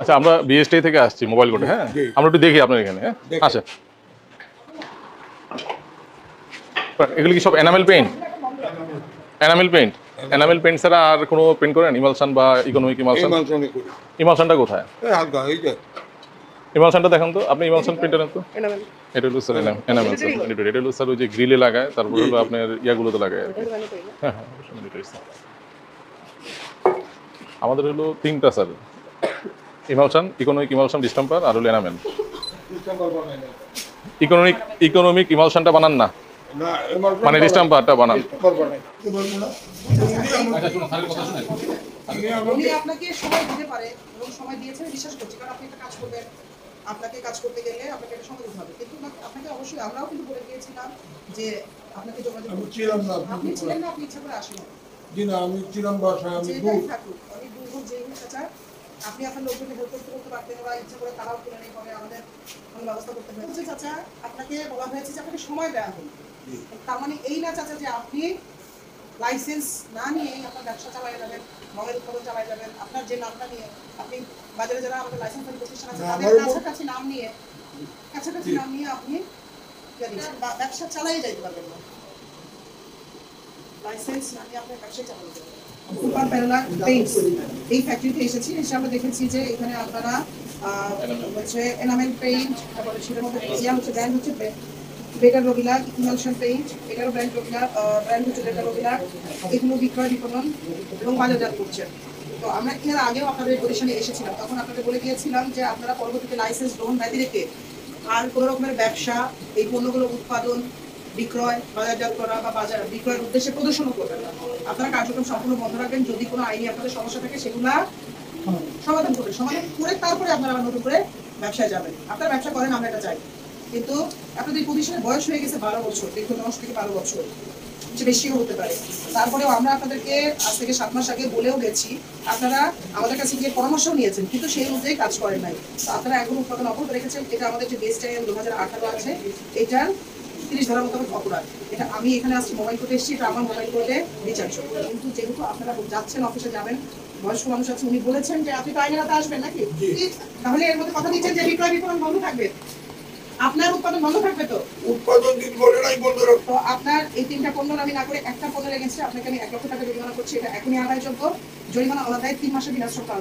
আচ্ছা, আমরা বিএসটি থেকে আসছি মোবাইল কোর্টে। হ্যাঁ, আমরা একটু দেখি আপনার এখানে। হ্যাঁ, আচ্ছা, এগুলো কি সব enamel paint? Enamel paint, enamel paint ছাড়া আর কোনো পেইন্ট করেন? ইমালশন বা ইকোনমিক ইমালশন? ইমালশনটা কোথায়? ইমালশনটা দেখেন তো, আপনি ইমালশন পেইন্টার তো। এটা হলো স্যার এনামেল স্যার, এটা হলো স্যার ওই যে গ্রিলে লাগায়, তারপর হলো আপনার ইয়াগুলোতে লাগায় আর কি। হ্যাঁ হ্যাঁ, আমাদের হলো তিনটা sir, emulsion, economic emulsion, distemper, আর হলো এনামেল। ইকোনমিক ইমালশনটা বানান না, মানে ডিস্টেম্পারটা বানান। উনি আপনাকে সময় দিতে পারে এবং সময় দিয়েছেন বিশ্বাস করছি, কারণ আপনি একটা কাজ করবেন, আপনাকে কাজ করতে গেলে আপনাকে একটা সময় দিতে হবে। কিন্তু আপনাকে অবশ্যই আমরাও কিন্তু বলে দিয়েছিলাম যে আপনাকে যোগাযোগ আপনি ছিলেন না, আপনি ইচ্ছা করে আসেন। জি না, আমি ছিলাম বাসায়, আমি যেটাই থাকুক, আমি দূর হোক যেই হোক চাচা, আপনি আপনার লোকজনকে হেল্প করতে পারতেন, ওরা ইচ্ছা করে তারাও তুলে নেই হবে, আমাদের কোনো ব্যবস্থা করতে হয়েছে। চাচা আপনাকে বলা হয়েছে যে আপনাকে সময় দেওয়া হলো, তার মানে এই না চাচা যে আপনি লাইসেন্স না নিয়ে আপনার ব্যবসা চালায় যাবেন, মগের উৎপাদন চালায় যাবেন। আপনার যে নামটা নিয়ে আপনি বাজারে যারা আমাদের লাইসেন্স প্রতিষ্ঠান আছে তাদের কাছাকাছি নাম নিয়ে আপনি ব্যবসা চালাই যাইতে পারবেন না। লাইসেন্স না নিয়ে আপনার ব্যবসা চালানো যাবে। এই ফ্যাক্টরিতে এসেছি, এসে আমরা দেখেছি যে এখানে আপনারা হচ্ছে এনামেল পেইন্ট, তারপরে সেটার মধ্যে হচ্ছে ব্র্যান্ড হচ্ছে বেটার রবিলার, ইমালশন পেইন্ট, এটারও ব্র্যান্ড রবিলার, ব্র্যান্ড হচ্ছে বেটার রবিলার, এগুলো বিক্রয় বিপণন এবং বাজারজাত করছেন। তো আমরা এর আগেও আপনাদের প্রতিষ্ঠানে এসেছিলাম, তখন আপনাদের বলে দিয়েছিলাম যে আপনারা পরবর্তীতে লাইসেন্স গ্রহণ ব্যতি রেখে আর কোনো রকমের ব্যবসা, এই পণ্যগুলো উৎপাদন, বিক্রয়, বাজারজাত করা বা বাজার বিক্রয়ের উদ্দেশ্যে প্রদর্শনও করবেন না। আপনারা কার্যক্রম সম্পূর্ণ বন্ধ রাখবেন। যদি কোনো আইনি আপনাদের সমস্যা থাকে সেগুলা সমাধান করে তারপরে আপনারা আবার নতুন করে ব্যবসায় যাবেন। আপনারা ব্যবসা করেন, আমরা এটা চাই, কিন্তু আপনাদের প্রতিষ্ঠানের বয়স হয়ে গেছে 12 বছর, দীর্ঘ 10 থেকে 12 বছর, বেশিও হতে পারে। তারপরেও আমরা আপনাদেরকে আজ থেকে 7 মাস আগে বলেও গেছি, আপনারা আমাদের কাছে গিয়ে পরামর্শ নিয়েছেন, কিন্তু সেই অনুযায়ী কাজ করেন নাই। তো আপনারা এখন উৎপাদন অব্যাহত রেখেছেন। এটা আমাদের যে বেস্ট টাইম 2018 আছে, এটার 30 ধারা মোতাবেক অপরাধ। এটা আমি এখানে আসছি মোবাইল কোর্টে এসেছি, এটা আমার মোবাইল কোর্টে বিচার্য। কিন্তু যেহেতু আপনারা যাচ্ছেন অফিসে যাবেন, বয়স্ক মানুষ আছে, উনি বলেছেন যে আপনি তো আইনের হাতে আসবেন নাকি, তাহলে এর মধ্যে কথা দিচ্ছেন যে বিক্রয় বিপণন বন্ধ থাকবে, আপনার উৎপাদন বন্ধ থাকবে। তো উৎপাদন দিন বলে নাই বন্ধ রাখবো। তো আপনার এই 3টা পণ্য আমি না করে একটা পণ্য লেগেছে, আপনাকে আমি 1 লক্ষ টাকা জরিমানা করছি। এটা এখনই আদায়যোগ্য। জরিমানা আলাদায় 3 মাসের বিনাশ্রম কাল।